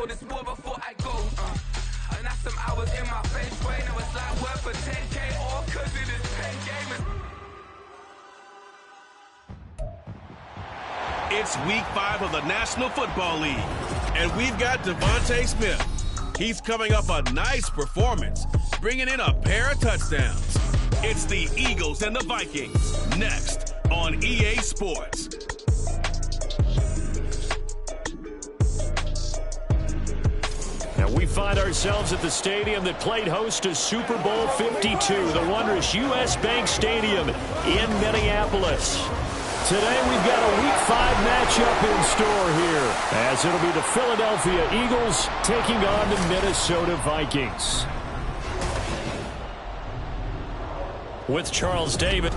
show this war before I go. And that's some hours in my face brain. It was like work for 10K all cause it is pen gaming. It's week 5 of the National Football League, and we've got Devontae Smith. He's coming off a nice performance, bringing in a pair of touchdowns. It's the Eagles and the Vikings, next on EA Sports. And we find ourselves at the stadium that played host to Super Bowl 52, the wondrous U.S. Bank Stadium in Minneapolis. Today we've got a Week 5 matchup in store here, as it'll be the Philadelphia Eagles taking on the Minnesota Vikings. With Charles Davis.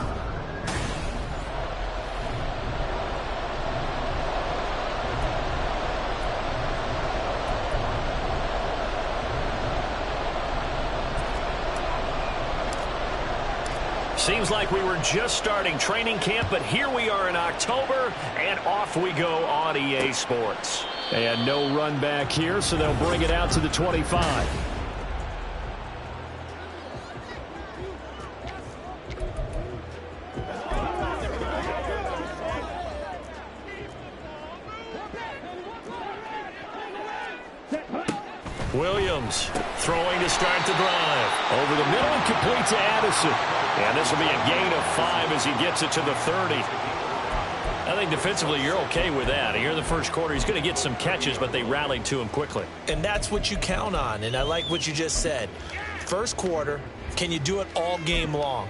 Seems like we were just starting training camp, but here we are in October, and off we go on EA Sports. And no run back here, so they'll bring it out to the 25. Williams throwing to start the drive. Over the middle and complete to Addison. And this will be a gain of 5 as he gets it to the 30. I think defensively you're okay with that. Here in the first quarter, he's going to get some catches, but they rallied to him quickly. And that's what you count on, and I like what you just said. First quarter, can you do it all game long?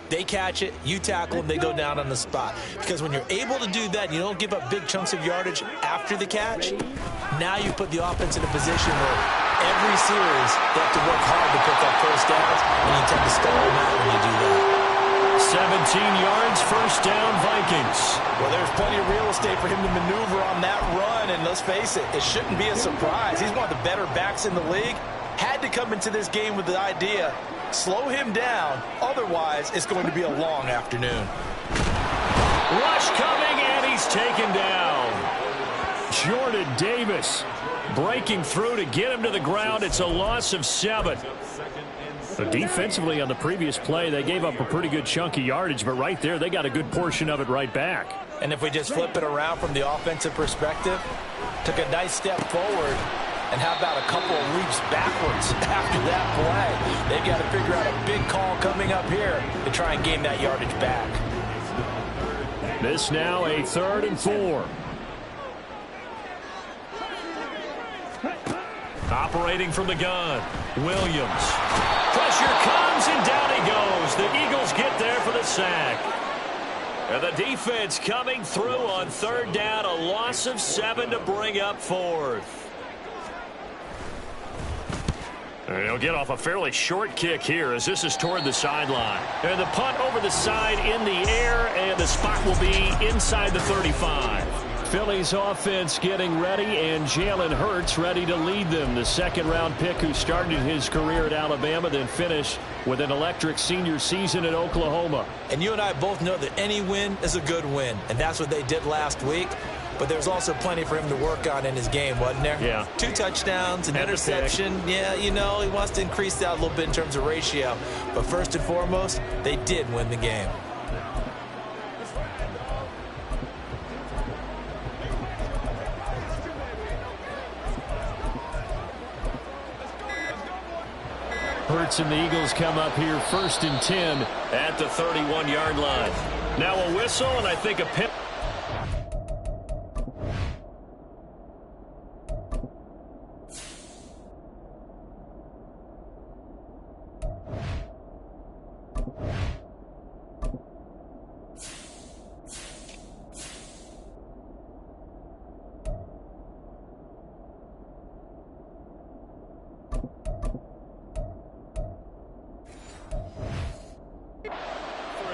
They catch it, you tackle them, they go down on the spot. Because when you're able to do that, you don't give up big chunks of yardage after the catch, now you put the offense in a position where every series they have to work hard to pick up first downs, and you tend to stall them out when you do that. 17 yards, first down, Vikings. Well, there's plenty of real estate for him to maneuver on that run, and let's face it, it shouldn't be a surprise. He's one of the better backs in the league. Had to come into this game with the idea, slow him down, otherwise it's going to be a long afternoon. Rush coming, and he's taken down. Jordan Davis breaking through to get him to the ground. It's a loss of 7. But defensively on the previous play, they gave up a pretty good chunk of yardage, but right there, they got a good portion of it right back. And if we just flip it around from the offensive perspective, took a nice step forward, and how about a couple of leaps backwards after that play? They've got to figure out a big call coming up here to try and gain that yardage back. This now a 3rd and 4. Operating from the gun, Williams. Pressure comes, and down he goes. The Eagles get there for the sack. And the defense coming through on 3rd down, a loss of 7 to bring up 4th. And he'll get off a fairly short kick here as this is toward the sideline. And the punt over the side in the air, and the spot will be inside the 35. Philly's offense getting ready, and Jalen Hurts ready to lead them. The second-round pick who started his career at Alabama, then finished with an electric senior season at Oklahoma. And you and I both know that any win is a good win, and that's what they did last week. But there's also plenty for him to work on in his game, wasn't there? Yeah. 2 touchdowns, an interception. Yeah, you know, he wants to increase that a little bit in terms of ratio. But first and foremost, they did win the game. Hurts and the Eagles come up here 1st and 10 at the 31-yard line. Now a whistle, and I think a pin.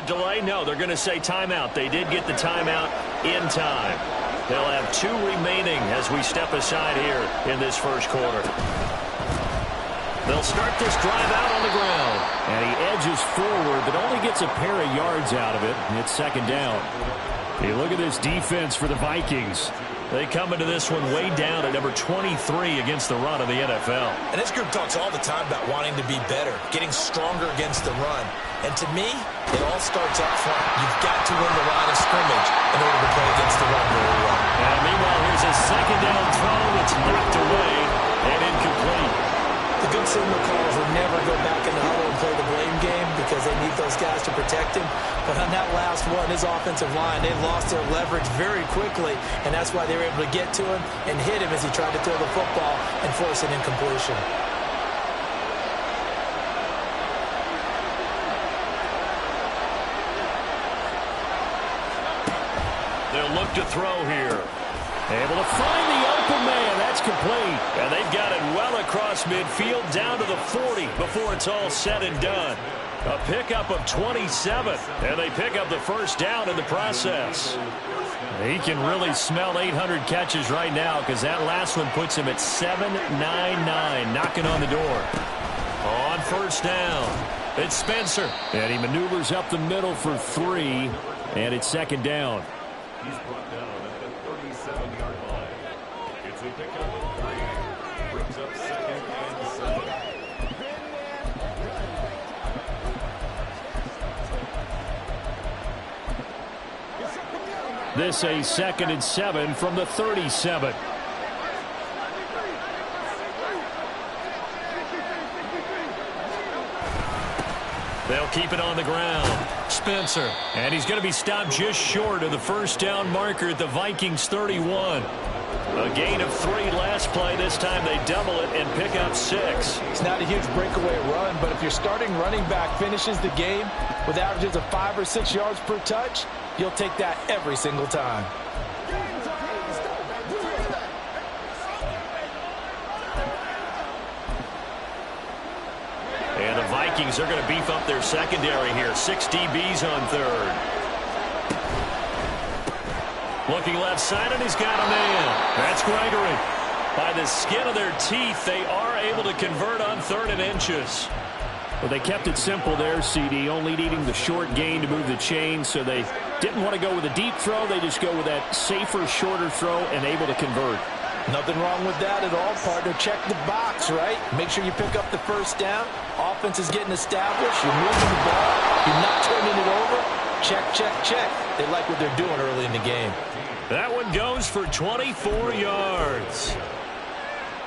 Delay? No, they're going to say timeout. They did get the timeout in time. They'll have 2 remaining as we step aside here in this first quarter. They'll start this drive out on the ground. And he edges forward, but only gets a pair of yards out of it. And it's 2nd down. Hey, look at this defense for the Vikings. They come into this one way down at number 23 against the run of the NFL. And this group talks all the time about wanting to be better, getting stronger against the run. And to me, it all starts up front. You've got to win the line of scrimmage in order to play against the run very well. And meanwhile, here's a second down throw that's knocked away and incomplete. The good signal calls will never go back in the huddle and play the blame game because they need those guys to protect him. But on that last one, his offensive line, they lost their leverage very quickly, and that's why they were able to get to him and hit him as he tried to throw the football and force an incompletion. They'll look to throw here. Able to find the open man. That's complete. And they've got it well across midfield down to the 40 before it's all said and done. A pickup of 27. And they pick up the first down in the process. He can really smell 800 catches right now because that last one puts him at 799, knocking on the door. On first down, it's Spencer. And he maneuvers up the middle for 3. And it's second down. He's brought down at the 37-yard line. It's a pickup of 3. Brings up second and 7. This a second and 7 from the 37. They'll keep it on the ground. Spencer. And he's going to be stopped just short of the first down marker at the Vikings 31. A gain of 3 last play. This time they double it and pick up 6. It's not a huge breakaway run, but if your starting running back finishes the game with averages of 5 or 6 yards per touch, you'll take that every single time. And the Vikings are going to beef up their secondary here. 6 DBs on third. Looking left side, and he's got a man. That's Gregory. By the skin of their teeth, they are able to convert on 3rd and inches. Well, they kept it simple there, CD, only needing the short gain to move the chain, so they didn't want to go with a deep throw. They just go with that safer, shorter throw and able to convert. Nothing wrong with that at all, partner. Check the box, right? Make sure you pick up the first down. Offense is getting established. You're moving the ball. You're not turning it over. Check, check, check. They like what they're doing early in the game. That one goes for 24 yards.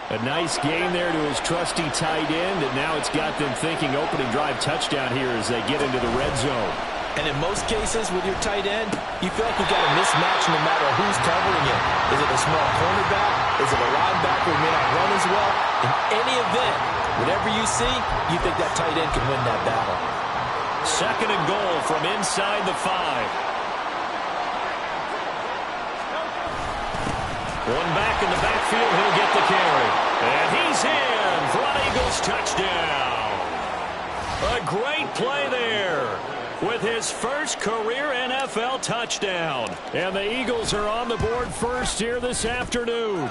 A nice gain there to his trusty tight end, and now it's got them thinking opening drive touchdown here as they get into the red zone. And in most cases with your tight end, you feel like you've got a mismatch no matter who's covering it. Is it a small cornerback? Is it a linebacker who may not run as well? In any event, whatever you see, you think that tight end can win that battle. Second and goal from inside the 5. One back in the backfield, he'll get the carry. And he's in for an Eagles touchdown. A great play there with his first career NFL touchdown. And the Eagles are on the board first here this afternoon.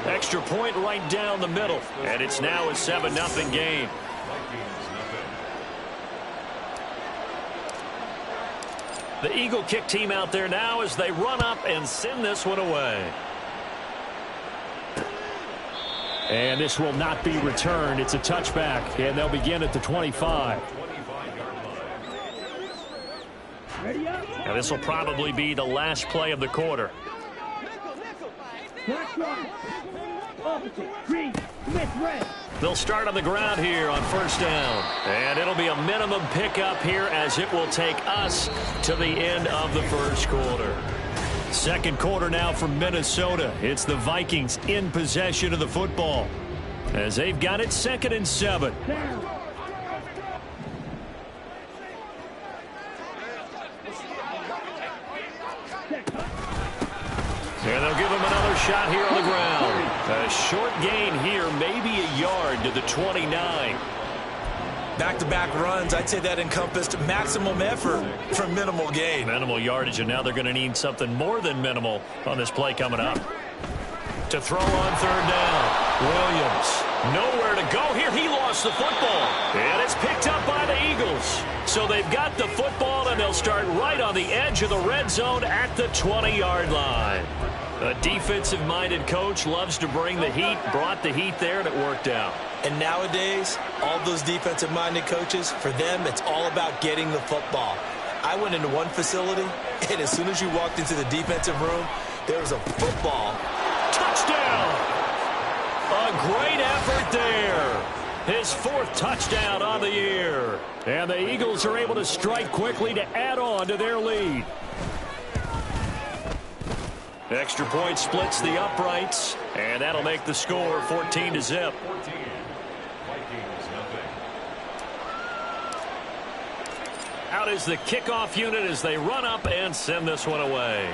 Extra point right down the middle. And it's now a 7-0 game. The Eagle kick team out there now as they run up and send this one away. And this will not be returned. It's a touchback, and they'll begin at the 25. Now this will probably be the last play of the quarter. They'll start on the ground here on first down. And it'll be a minimum pickup here as it will take us to the end of the first quarter. Second quarter now from Minnesota. It's the Vikings in possession of the football as they've got it 2nd and 7. And they'll give him another shot here on the ground. A short gain here, maybe a yard to the 29. Back-to-back runs, I'd say that encompassed maximum effort for minimal gain. Minimal yardage, and now they're going to need something more than minimal on this play coming up. To throw on 3rd down. Williams, nowhere to go here. He lost the football. And it's picked up by the Eagles. So they've got the football, and they'll start right on the edge of the red zone at the 20-yard line. A defensive-minded coach loves to bring the heat, brought the heat there, and it worked out. And nowadays, all those defensive-minded coaches, for them, it's all about getting the football. I went into one facility, and as soon as you walked into the defensive room, there was a football. Touchdown! A great effort there. His 4th touchdown on the year. And the Eagles are able to strike quickly to add on to their lead. Extra point splits the uprights, and that'll make the score 14-0. Out is the kickoff unit as they run up and send this one away.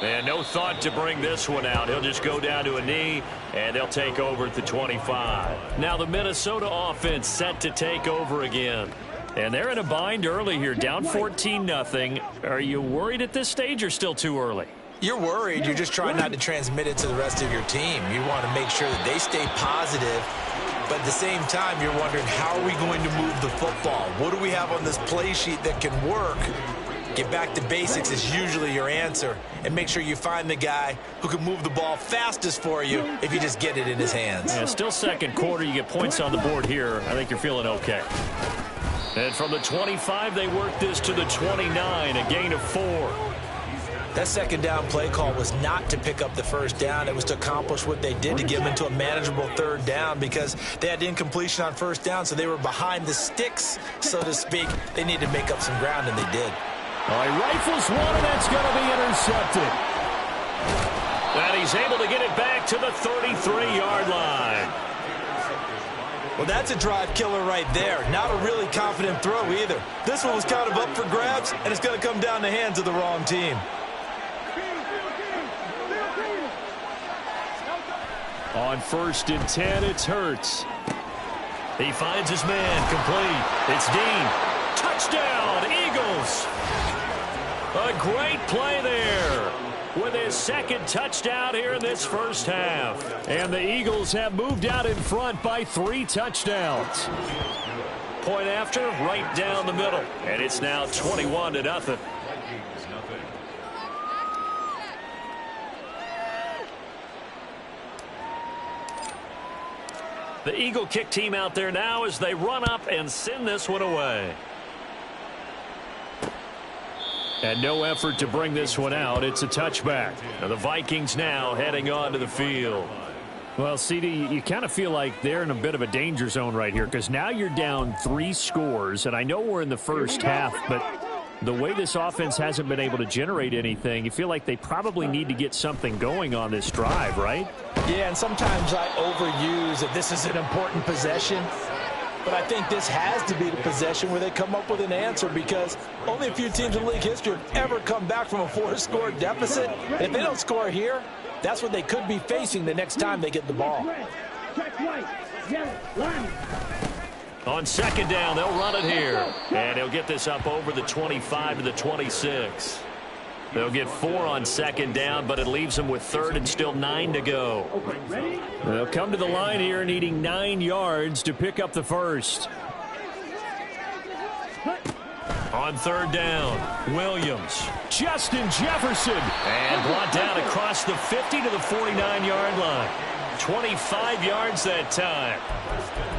And no thought to bring this one out. He'll just go down to a knee, and they'll take over at the 25. Now the Minnesota offense set to take over again. And they're in a bind early here, down 14-0. Are you worried at this stage or still too early? You're worried. You're just trying not to transmit it to the rest of your team. You want to make sure that they stay positive. But at the same time, you're wondering, how are we going to move the football? What do we have on this play sheet that can work? Get back to basics is usually your answer. And make sure you find the guy who can move the ball fastest for you if you just get it in his hands. Yeah, still second quarter. You get points on the board here. I think you're feeling okay. And from the 25, they work this to the 29, a gain of 4. That second down play call was not to pick up the first down. It was to accomplish what they did to get them into a manageable third down because they had incompletion on first down, so they were behind the sticks, so to speak. They needed to make up some ground, and they did. All right, rifles one, and that's going to be intercepted. And he's able to get it back to the 33-yard line. Well, that's a drive killer right there. Not a really confident throw either. This one was kind of up for grabs, and it's going to come down the hands of the wrong team. On 1st and 10, it's Hurts. He finds his man, complete. It's Dean. Touchdown, Eagles. A great play there with his 2nd touchdown here in this first half. And the Eagles have moved out in front by 3 touchdowns. Point after, right down the middle. And it's now 21-0. The Eagle kick team out there now as they run up and send this one away. And no effort to bring this one out. It's a touchback. Now the Vikings now heading onto the field. Well, CD, you kind of feel like they're in a bit of a danger zone right here because now you're down 3 scores. And I know we're in the first half, but the way this offense hasn't been able to generate anything, you feel like they probably need to get something going on this drive, right? Yeah, and sometimes I overuse that this is an important possession. But I think this has to be the possession where they come up with an answer because only a few teams in league history have ever come back from a 4-score deficit. And if they don't score here, that's what they could be facing the next time they get the ball. On 2nd down, they'll run it here. And he'll get this up over the 25 to the 26. They'll get 4 on 2nd down, but it leaves them with 3rd and still 9 to go. They'll come to the line here needing 9 yards to pick up the first. On 3rd down, Williams. Justin Jefferson. And brought down across the 50 to the 49-yard line. 25 yards that time.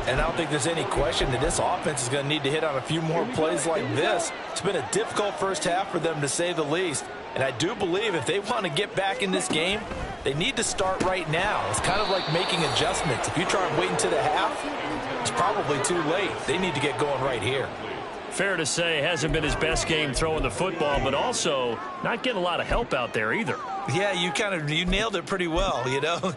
And I don't think there's any question that this offense is going to need to hit on a few more plays like this. It's been a difficult first half for them, to say the least. And I do believe if they want to get back in this game, they need to start right now. It's kind of like making adjustments. If you try and wait until the half, it's probably too late. They need to get going right here. Fair to say, hasn't been his best game throwing the football, but also not getting a lot of help out there either. Yeah, you nailed it pretty well, you know.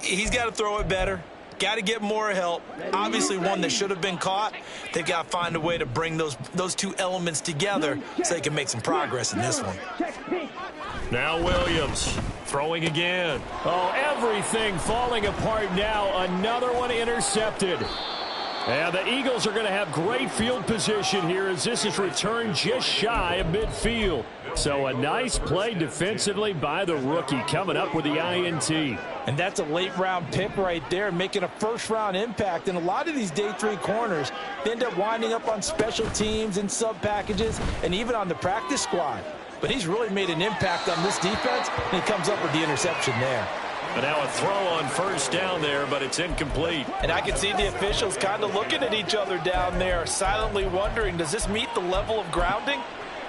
He's got to throw it better. Got to get more help. Obviously one that should have been caught. They've got to find a way to bring those two elements together so they can make some progress in this one. Now Williams throwing again. Oh, everything falling apart now. Another one intercepted. And the Eagles are going to have great field position here as this is returned just shy of midfield. So a nice play defensively by the rookie coming up with the INT. And that's a late-round pick right there, making a first-round impact. And a lot of these day 3 corners, they end up winding up on special teams and sub-packages and even on the practice squad. but he's really made an impact on this defense, and he comes up with the interception there. And now a throw on first down there, but it's incomplete. And I can see the officials kind of looking at each other down there, silently wondering, does this meet the level of grounding?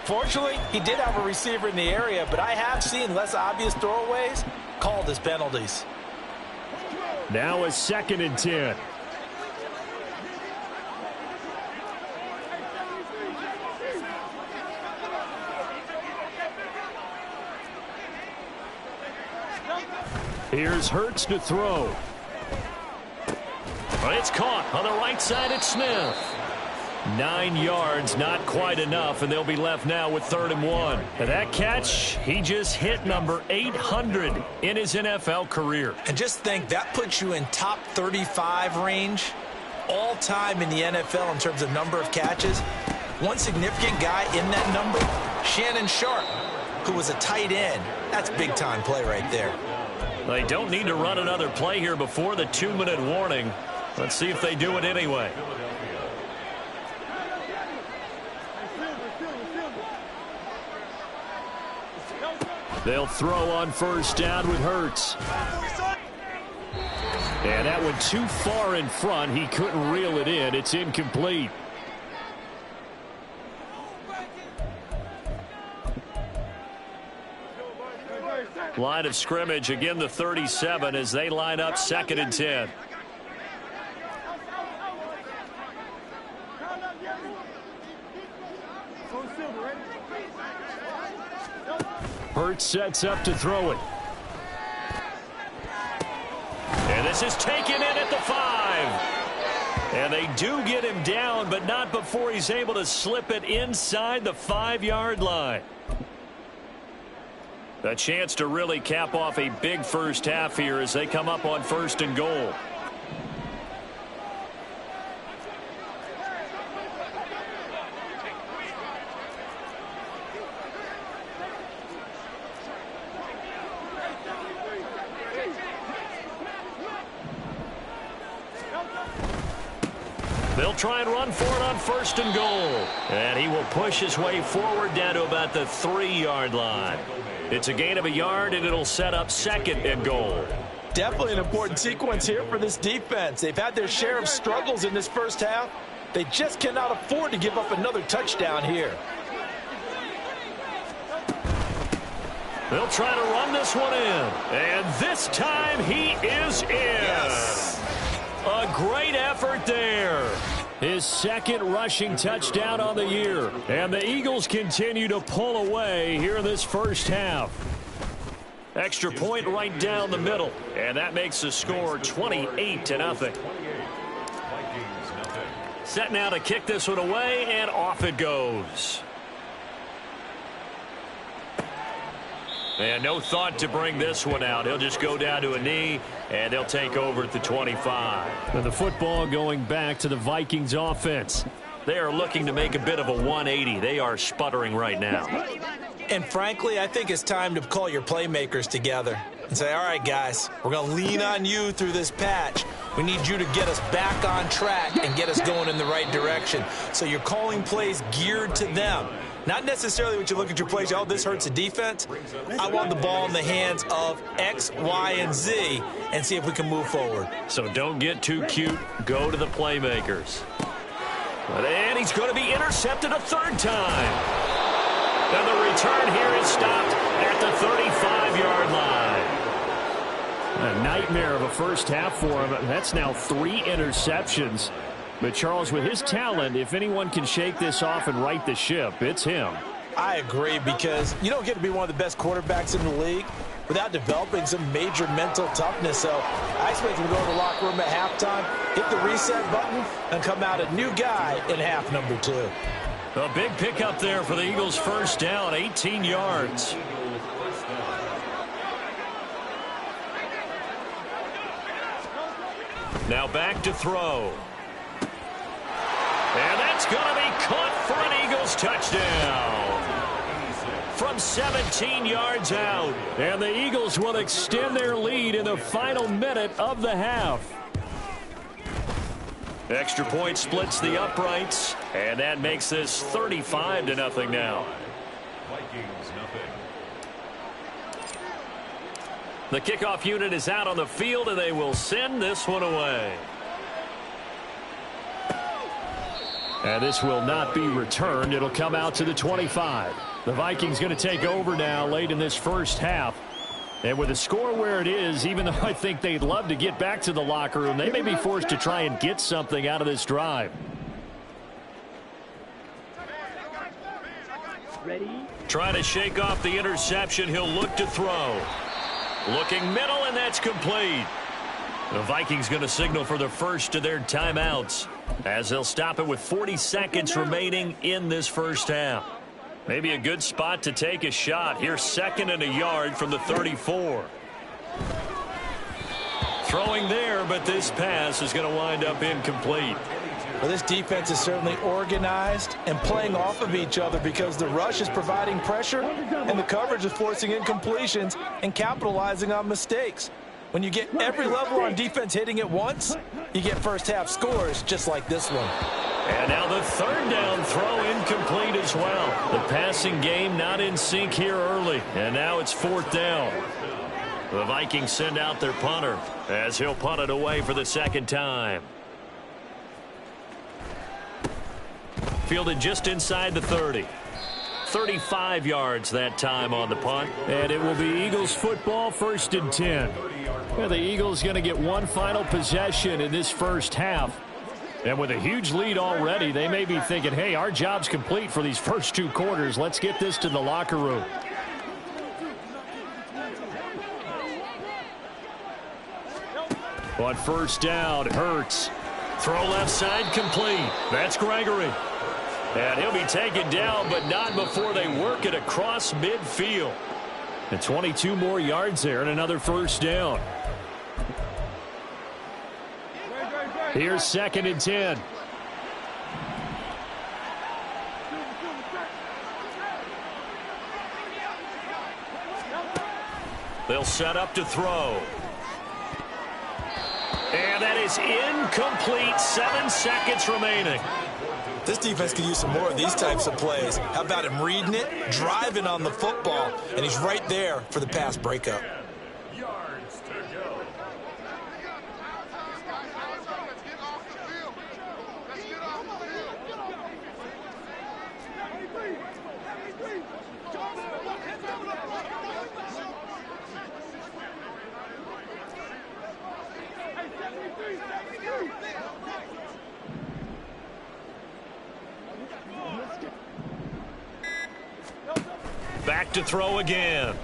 Fortunately, he did have a receiver in the area, but I have seen less obvious throwaways called as penalties. Now a 2nd and 10. Here's Hurts to throw. It's caught on the right side at Smith. 9 yards, not quite enough, and they'll be left now with 3rd and 1. And that catch, he just hit number 800 in his NFL career. And just think, that puts you in top 35 range all time in the NFL in terms of number of catches. One significant guy in that number, Shannon Sharp, who was a tight end. That's big-time play right there. They don't need to run another play here before the 2-minute warning. Let's see if they do it anyway. They'll throw on first down with Hurts. And that one too far in front. He couldn't reel it in. It's incomplete. Line of scrimmage, again the 37 as they line up 2nd and 10. Hurts sets up to throw it. And this is taken in at the 5. And they do get him down, but not before he's able to slip it inside the 5-yard line. A chance to really cap off a big first half here as they come up on 1st and goal. They'll try and run for it on 1st and goal. And he will push his way forward down to about the 3-yard line. It's a gain of a yard, and it'll set up 2nd and goal. Definitely an important sequence here for this defense. They've had their share of struggles in this first half. They just cannot afford to give up another touchdown here. They'll try to run this one in. And this time he is in. Yes. A great effort there. His 2nd rushing touchdown on the year. And the Eagles continue to pull away here in this first half. Extra point right down the middle. And that makes the score 28-0. Set now to kick this one away, and off it goes. And no thought to bring this one out. He'll just go down to a knee, and they'll take over at the 25. And the football going back to the Vikings offense. They are looking to make a bit of a 180. They are sputtering right now. And frankly, I think it's time to call your playmakers together and say, all right, guys, we're going to lean on you through this patch. We need you to get us back on track and get us going in the right direction. So you're calling plays geared to them. Not necessarily what you look at your plays, oh, this hurts the defense. I want the ball in the hands of X, Y, and Z and see if we can move forward. So don't get too cute. Go to the playmakers. And he's going to be intercepted a 3rd time. And the return here is stopped at the 35-yard line. A nightmare of a first half for him. That's now 3 interceptions. But, Charles, with his talent, if anyone can shake this off and right the ship, it's him. I agree, because you don't get to be one of the best quarterbacks in the league without developing some major mental toughness. So I expect him to go to the locker room at halftime, hit the reset button, and come out a new guy in half number 2. A big pickup there for the Eagles' first down, 18 yards. Now back to throw. And that's going to be caught for an Eagles touchdown. From 17 yards out. And the Eagles will extend their lead in the final minute of the half. Extra point splits the uprights. And that makes this 35-0 now. Vikings nothing. The kickoff unit is out on the field, and they will send this one away. And this will not be returned. It'll come out to the 25. The Vikings going to take over now late in this first half. And with the score where it is, even though I think they'd love to get back to the locker room, they may be forced to try and get something out of this drive. Ready? Trying to shake off the interception. He'll look to throw. Looking middle, and that's complete. The Vikings going to signal for the first of their timeouts as they'll stop it with 40 seconds remaining in this first half. Maybe a good spot to take a shot. Here's 2nd and a yard from the 34. Throwing there, but this pass is going to wind up incomplete. Well, this defense is certainly organized and playing off of each other because the rush is providing pressure and the coverage is forcing incompletions and capitalizing on mistakes. When you get every level on defense hitting at once, you get first half scores just like this one. And now the 3rd down throw incomplete as well. The passing game not in sync here early. And now it's 4th down. The Vikings send out their punter as he'll punt it away for the 2nd time. Fielded just inside the 30. 35 yards that time on the punt. And it will be Eagles football, 1st and 10. Well, the Eagles going to get one final possession in this first half. And with a huge lead already, they may be thinking, hey, our job's complete for these first 2 quarters. Let's get this to the locker room. On 1st down, Hurts. Throw left side complete. That's Gregory. And he'll be taken down, but not before they work it across midfield. And 22 more yards there and another 1st down. Here's 2nd and 10. They'll set up to throw. And that is incomplete. 7 seconds remaining. This defense could use some more of these types of plays. How about him reading it, driving on the football, and he's right there for the pass breakup. Yards to go. Back to throw again.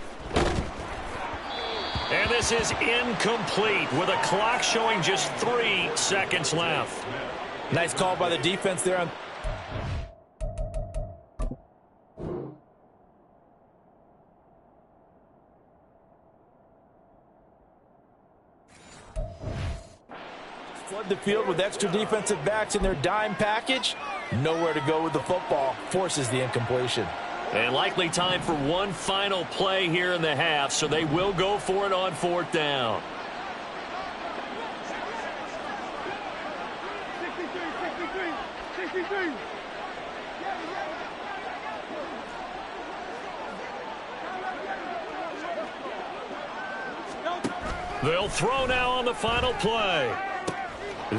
And this is incomplete with a clock showing just 3 seconds left. Nice call by the defense there. Flood the field with extra defensive backs in their dime package. Nowhere to go with the football. Forces the incompletion. And likely time for one final play here in the half, so they will go for it on 4th down. They'll throw now on the final play.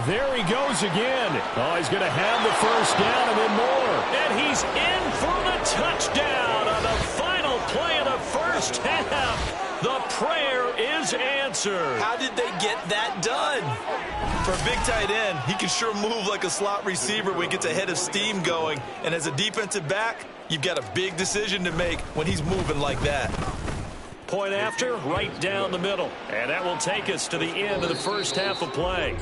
There he goes again. Oh, he's going to have the 1st down and then more. And he's in for the touchdown on the final play of the first half. The prayer is answered. How did they get that done? For a big tight end, he can sure move like a slot receiver when he gets a head of steam going. And as a defensive back, you've got a big decision to make when he's moving like that. Point after, right down the middle. And that will take us to the end of the first half of play.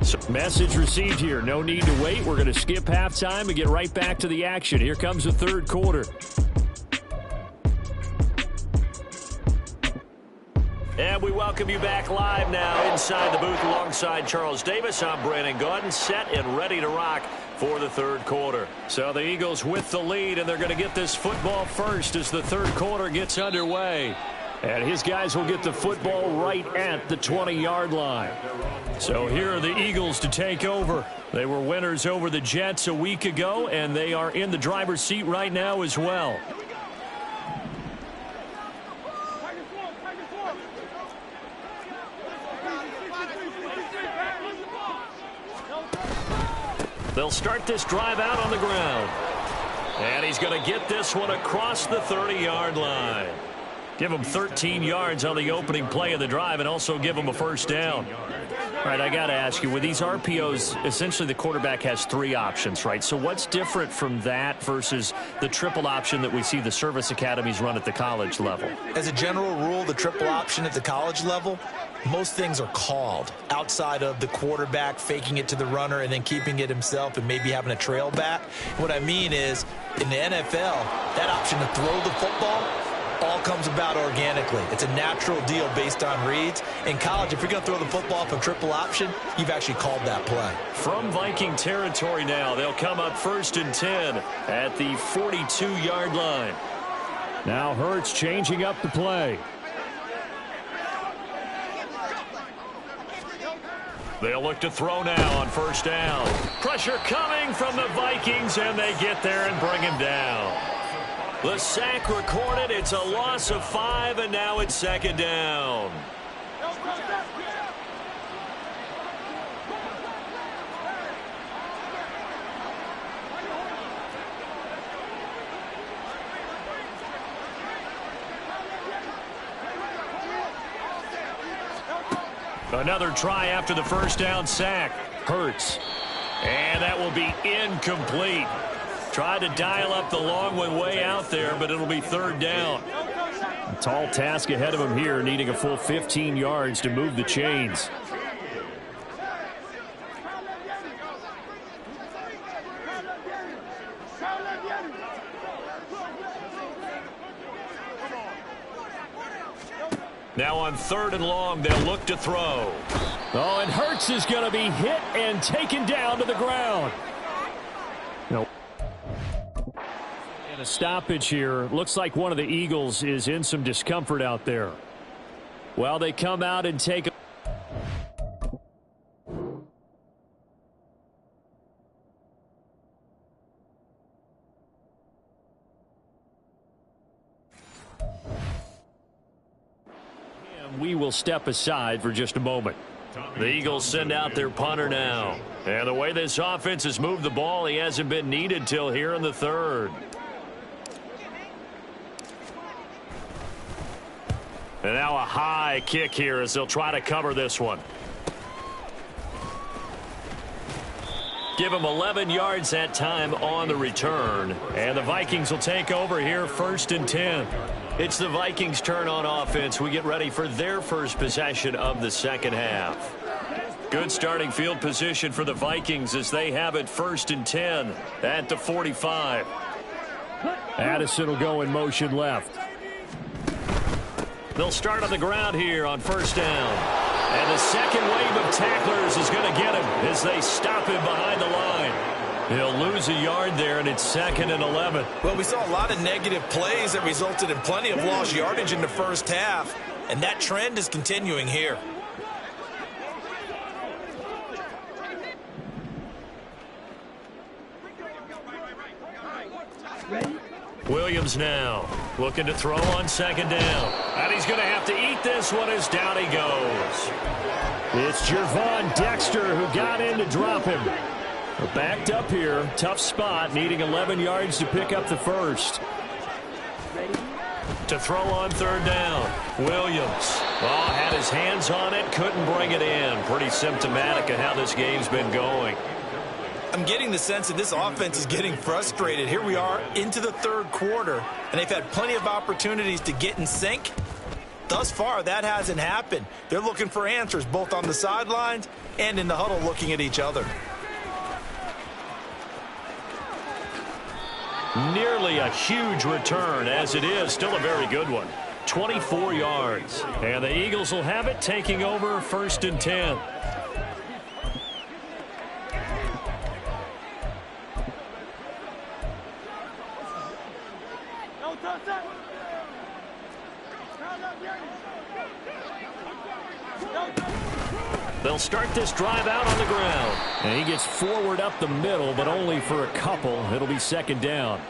So, message received here. No need to wait. We're going to skip halftime and get right back to the action. Here comes the 3rd quarter. And we welcome you back live now inside the booth alongside Charles Davis. I'm Brandon Gaudin, set and ready to rock for the 3rd quarter. So the Eagles with the lead, and they're going to get this football first as the 3rd quarter gets underway. And his guys will get the football right at the 20-yard line. So here are the Eagles to take over. They were winners over the Jets a week ago, and they are in the driver's seat right now as well. They'll start this drive out on the ground. And he's going to get this one across the 30-yard line. Give him 13 yards on the opening play of the drive and also give him a first down. All right, I got to ask you, with these RPOs, essentially the quarterback has 3 options, right? So what's different from that versus the triple option that we see the service academies run at the college level? As a general rule, the triple option at the college level, most things are called outside of the quarterback faking it to the runner and then keeping it himself and maybe having a trail back. What I mean is, in the NFL, that option to throw the football all comes about organically. It's a natural deal based on reads. In college, if you're going to throw the football for triple option, you've actually called that play. From Viking territory now, they'll come up 1st and 10 at the 42-yard line. Now Hurts changing up the play. They'll look to throw now on 1st down. Pressure coming from the Vikings, and they get there and bring him down. The sack recorded. It's a loss of 5, and now it's 2nd down. Another try after the 1st down sack. Hurts. And that will be incomplete. Tried to dial up the long one way out there, but it'll be 3rd down. A tall task ahead of him here, needing a full 15 yards to move the chains. Now on 3rd and long, they'll look to throw. Oh, and Hurts is going to be hit and taken down to the ground. No. And a stoppage here. Looks like one of the Eagles is in some discomfort out there. Well, they come out and take a we will step aside for just a moment. The Eagles send out their punter now. And the way this offense has moved the ball, he hasn't been needed till here in the 3rd. And now a high kick here as they'll try to cover this one. Give him 11 yards that time on the return. And the Vikings will take over here 1st and 10. It's the Vikings' turn on offense. We get ready for their first possession of the 2nd half. Good starting field position for the Vikings as they have it 1st and 10 at the 45. Addison will go in motion left. They'll start on the ground here on 1st down. And the second wave of tacklers is going to get him as they stop him behind the line. He'll lose a yard there, and it's 2nd and 11. Well, we saw a lot of negative plays that resulted in plenty of lost yardage in the 1st half, and that trend is continuing here. Williams now looking to throw on 2nd down. And he's going to have to eat this one as down he goes. It's Gervon Dexter who got in to drop him. Backed up here. Tough spot, needing 11 yards to pick up the 1st. To throw on 3rd down. Williams. Oh, had his hands on it. Couldn't bring it in. Pretty symptomatic of how this game's been going. I'm getting the sense that this offense is getting frustrated. Here we are into the 3rd quarter, and they've had plenty of opportunities to get in sync. Thus far, that hasn't happened. They're looking for answers both on the sidelines and in the huddle looking at each other. Nearly a huge return, as it is still a very good one. 24 yards. And the Eagles will have it, taking over 1st and 10. They'll start this drive out on the ground. And he gets forward up the middle, but only for a couple. It'll be 2nd down.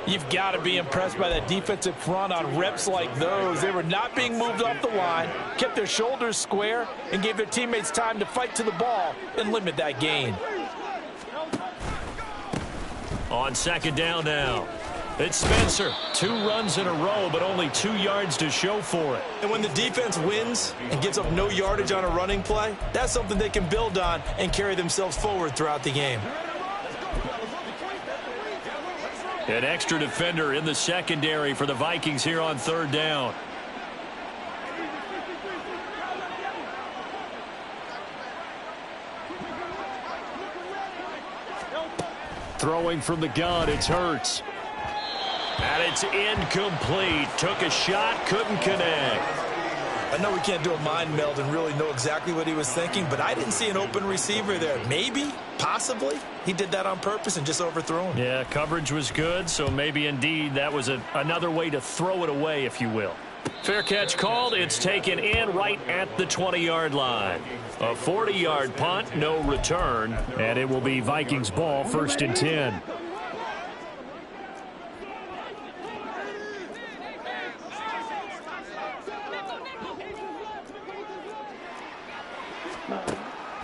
You've got to be impressed by that defensive front on reps like those. They were not being moved off the line, kept their shoulders square, and gave their teammates time to fight to the ball and limit that gain. On second down now. It's Spencer. 2 runs in a row, but only 2 yards to show for it. And when the defense wins and gives up no yardage on a running play, that's something they can build on and carry themselves forward throughout the game. An extra defender in the secondary for the Vikings here on third down. Throwing from the gun, it's Hurts. And it's incomplete. Took a shot, couldn't connect. I know we can't do a mind meld and really know exactly what he was thinking, but I didn't see an open receiver there. Maybe, possibly, he did that on purpose and just overthrew him. Yeah, coverage was good, so maybe indeed that was another way to throw it away, if you will. Fair catch called. It's taken in right at the 20-yard line. A 40-yard punt, no return, and it will be Vikings ball, 1st and 10.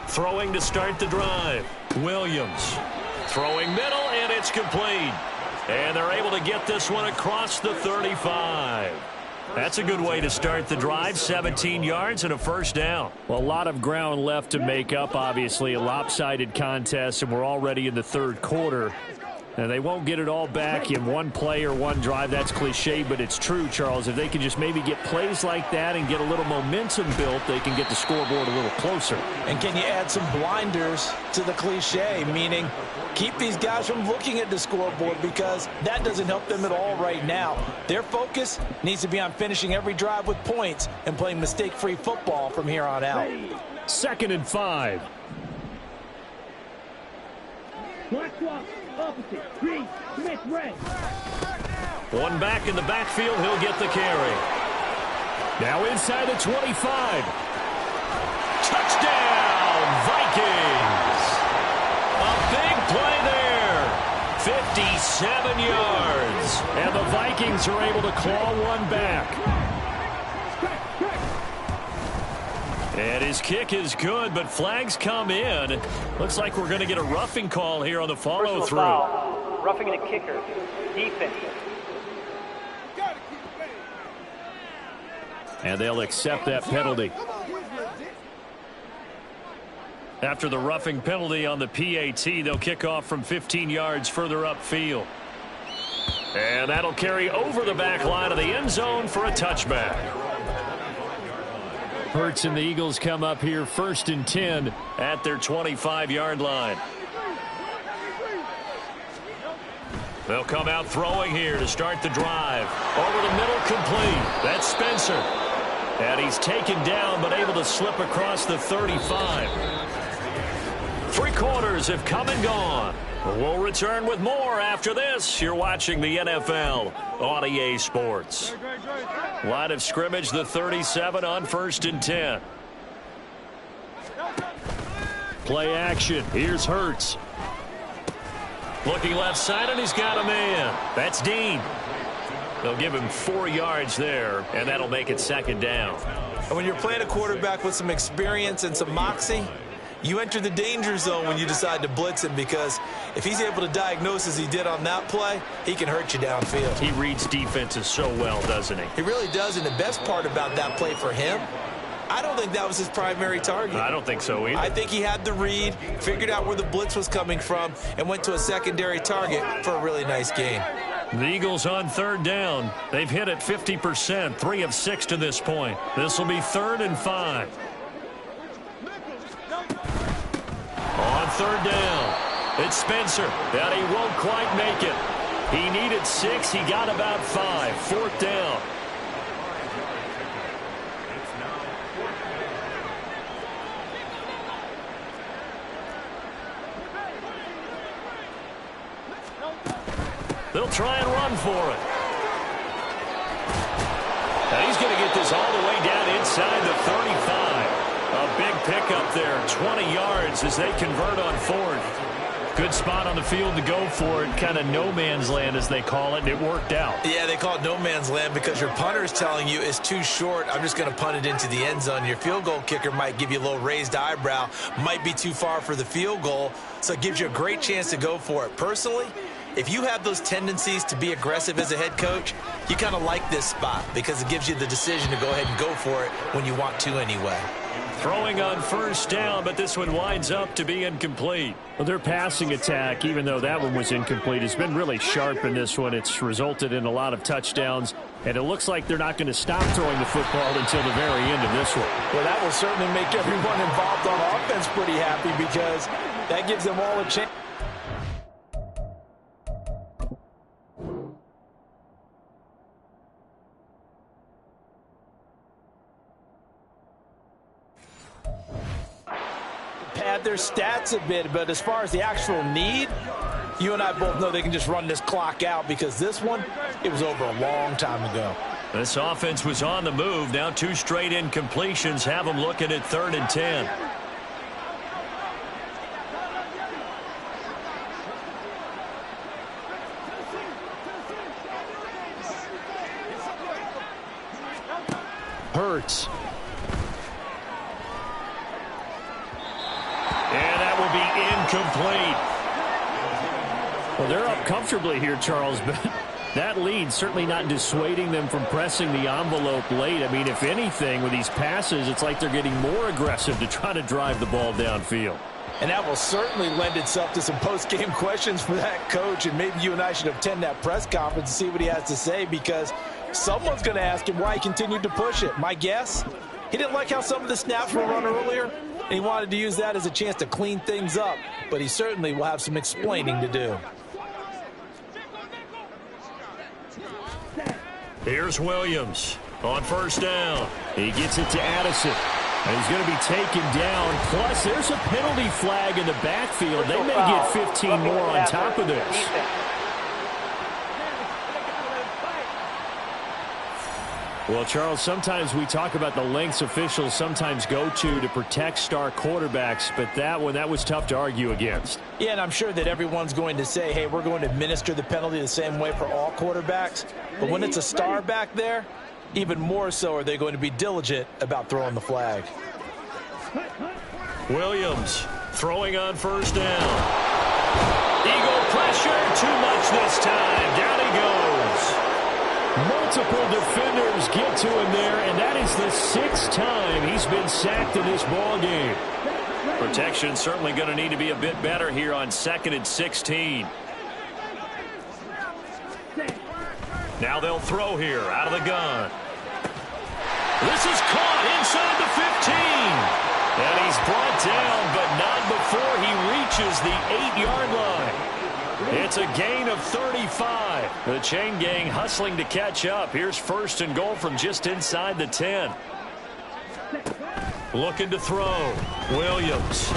Throwing to start the drive. Williams. Throwing middle, and it's complete. And they're able to get this one across the 35. That's a good way to start the drive. 17 yards and a 1st down. Well, a lot of ground left to make up, obviously. A lopsided contest, and we're already in the 3rd quarter. And they won't get it all back in one play or one drive. That's cliche, but it's true, Charles. If they can just maybe get plays like that and get a little momentum built, they can get the scoreboard a little closer. And can you add some blinders to the cliche, meaning keep these guys from looking at the scoreboard, because that doesn't help them at all right now. Their focus needs to be on finishing every drive with points and playing mistake-free football from here on out. 2nd and 5. One back in the backfield, he'll get the carry. Now inside the 25. Touchdown, Vikings! A big play there. 57 yards. And the Vikings are able to claw one back. And his kick is good, but flags come in. Looks like we're going to get a roughing call here on the follow-through. Roughing the kicker. Defense. And they'll accept that penalty. After the roughing penalty on the PAT, they'll kick off from 15 yards further upfield. And that'll carry over the back line of the end zone for a touchback. Hurts and the Eagles come up here 1st and 10 at their 25-yard line. They'll come out throwing here to start the drive. Over the middle, complete. That's Spencer. And he's taken down but able to slip across the 35. 3 quarters have come and gone. We'll return with more after this. You're watching the NFL on EA Sports. Line of scrimmage, the 37 on 1st and 10. Play action. Here's Hurts. Looking left side, and he's got a man. That's Dean. They'll give him 4 yards there, and that'll make it 2nd down. And when you're playing a quarterback with some experience and some moxie, you enter the danger zone when you decide to blitz him, because if he's able to diagnose as he did on that play, he can hurt you downfield. He reads defenses so well, doesn't he? He really does, and the best part about that play for him, I don't think that was his primary target. I don't think so either. I think he had the read, figured out where the blitz was coming from, and went to a secondary target for a really nice gain. The Eagles on 3rd down. They've hit it 50%, 3 of 6 to this point. This will be 3rd and 5. On 3rd down, it's Spencer, and he won't quite make it. He needed 6, he got about 5. 4th down. They'll try and run for it. And he's going to get this all the way down inside the 35. A big pickup there, 20 yards as they convert on 4th. Good spot on the field to go for it, kind of no man's land as they call it, and it worked out. Yeah, they call it no man's land because your punter is telling you it's too short. I'm just going to punt it into the end zone. Your field goal kicker might give you a little raised eyebrow, might be too far for the field goal, so it gives you a great chance to go for it. Personally, if you have those tendencies to be aggressive as a head coach, you kind of like this spot because it gives you the decision to go ahead and go for it when you want to anyway. Throwing on first down, but this one winds up to be incomplete. Well, their passing attack, even though that one was incomplete, has been really sharp in this one. It's resulted in a lot of touchdowns, and it looks like they're not going to stop throwing the football until the very end of this one. Well, that will certainly make everyone involved on offense pretty happy because that gives them all a chance. Pad their stats a bit, but as far as the actual need, you and I both know they can just run this clock out because this one, it was over a long time ago. This offense was on the move. Now 2 straight incompletions have them looking at 3rd and 10. Hurts. And that will be incomplete. Well, they're up comfortably here, Charles, but that lead certainly not dissuading them from pressing the envelope late. I mean, if anything, with these passes, it's like they're getting more aggressive to try to drive the ball downfield. And that will certainly lend itself to some post-game questions for that coach, and maybe you and I should attend that press conference and see what he has to say because someone's going to ask him why he continued to push it. My guess, he didn't like how some of the snaps were run earlier, and he wanted to use that as a chance to clean things up, but he certainly will have some explaining to do. Here's Williams on first down. He gets it to Addison. And he's going to be taken down. Plus, there's a penalty flag in the backfield. They may get 15 more on top of this. Well, Charles, sometimes we talk about the lengths officials sometimes go to protect star quarterbacks, but that was tough to argue against. Yeah, and I'm sure that everyone's going to say, hey, we're going to administer the penalty the same way for all quarterbacks. But when it's a star back there, even more so are they going to be diligent about throwing the flag. Williams throwing on first down. Eagle pressure, too much this time. Down he goes. Multiple defenders get to him there, and that is the 6th time he's been sacked in this ball game. Protection certainly going to need to be a bit better here on 2nd and 16. Now they'll throw here out of the gun. This is caught inside the 15. And he's brought down, but not before he reaches the 8-yard line. It's a gain of 35. The chain gang hustling to catch up. Here's 1st and goal from just inside the 10. Looking to throw. Williams.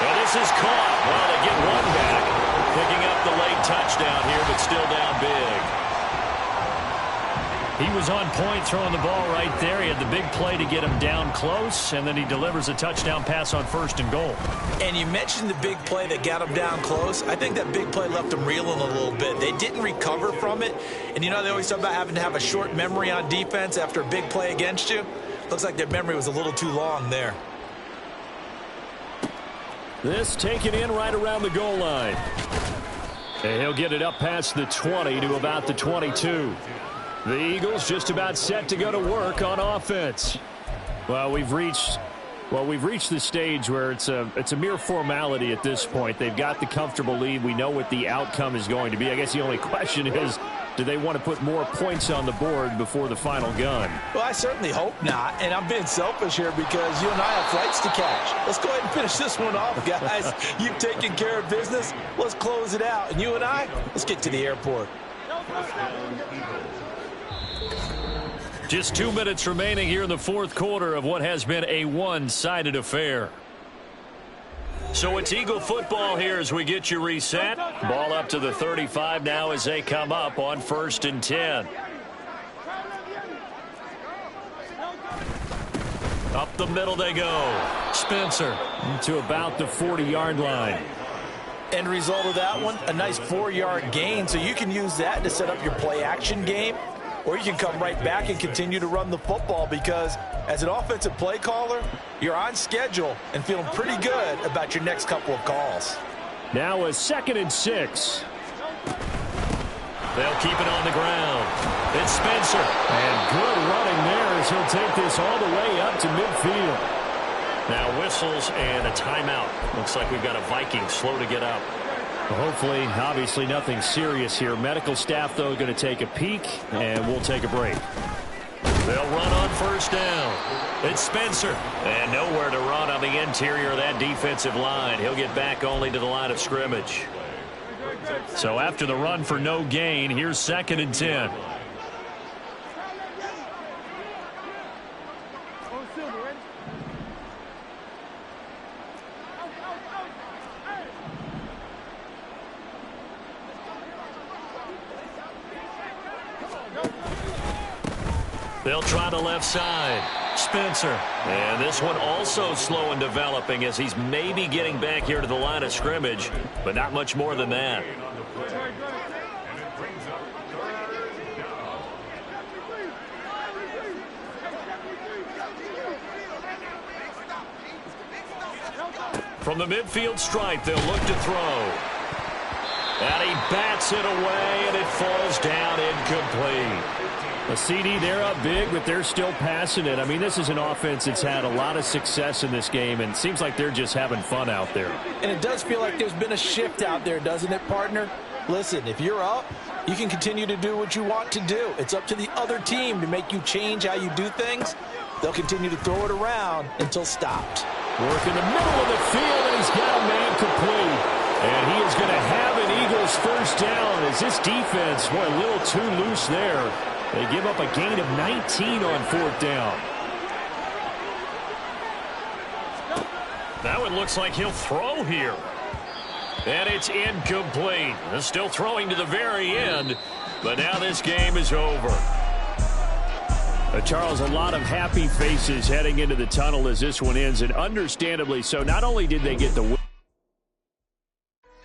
And this is caught. Well, they get one back. Picking up the late touchdown here, but still down big. He was on point throwing the ball right there. He had the big play to get him down close, and then he delivers a touchdown pass on 1st and goal. And you mentioned the big play that got him down close. I think that big play left him reeling a little bit. They didn't recover from it. And, you know, they always talk about having to have a short memory on defense after a big play against you. Looks like their memory was a little too long there. This taken in right around the goal line. And he'll get it up past the 20 to about the 22. The Eagles just about set to go to work on offense. Well, we've reached the stage where it's a mere formality at this point. They've got the comfortable lead. We know what the outcome is going to be. I guess the only question is, do they want to put more points on the board before the final gun? Well, I certainly hope not. And I'm being selfish here because you and I have flights to catch. Let's go ahead and finish this one off, guys. You've taken care of business. Let's close it out. And you and I, let's get to the airport. Just 2 minutes remaining here in the 4th quarter of what has been a one-sided affair. So it's Eagle football here as we get you reset. Ball up to the 35 now as they come up on 1st and 10. Up the middle they go. Spencer to about the 40-yard line. End result of that one, a nice 4-yard gain, so you can use that to set up your play-action game. Or you can come right back and continue to run the football because as an offensive play caller, you're on schedule and feeling pretty good about your next couple of calls. Now a 2nd and 6. They'll keep it on the ground. It's Spencer. And good running there as he'll take this all the way up to midfield. Now whistles and a timeout. Looks like we've got a Viking slow to get up. Well, hopefully, obviously nothing serious here. Medical staff, though, going to take a peek, and we'll take a break. They'll run on 1st down. It's Spencer. And nowhere to run on the interior of that defensive line. He'll get back only to the line of scrimmage. So after the run for no gain, here's 2nd and 10. They'll try the left side. Spencer. And this one also slow in developing as he's maybe getting back here to the line of scrimmage, but not much more than that. From the midfield stripe, they'll look to throw. And he bats it away, and it falls down incomplete. A CD, they're up big, but they're still passing it. I mean, this is an offense that's had a lot of success in this game, and it seems like they're just having fun out there. And it does feel like there's been a shift out there, doesn't it, partner? Listen, if you're up, you can continue to do what you want to do. It's up to the other team to make you change how you do things. They'll continue to throw it around until stopped. Work in the middle of the field, and he's got a man complete. And he is going to have an Eagles 1st down as this defense, boy, a little too loose there. They give up a gain of 19 on 4th down. Now it looks like he'll throw here. And it's incomplete. They're still throwing to the very end, but now this game is over. Charles, a lot of happy faces heading into the tunnel as this one ends, and understandably so. Not only did they get the win,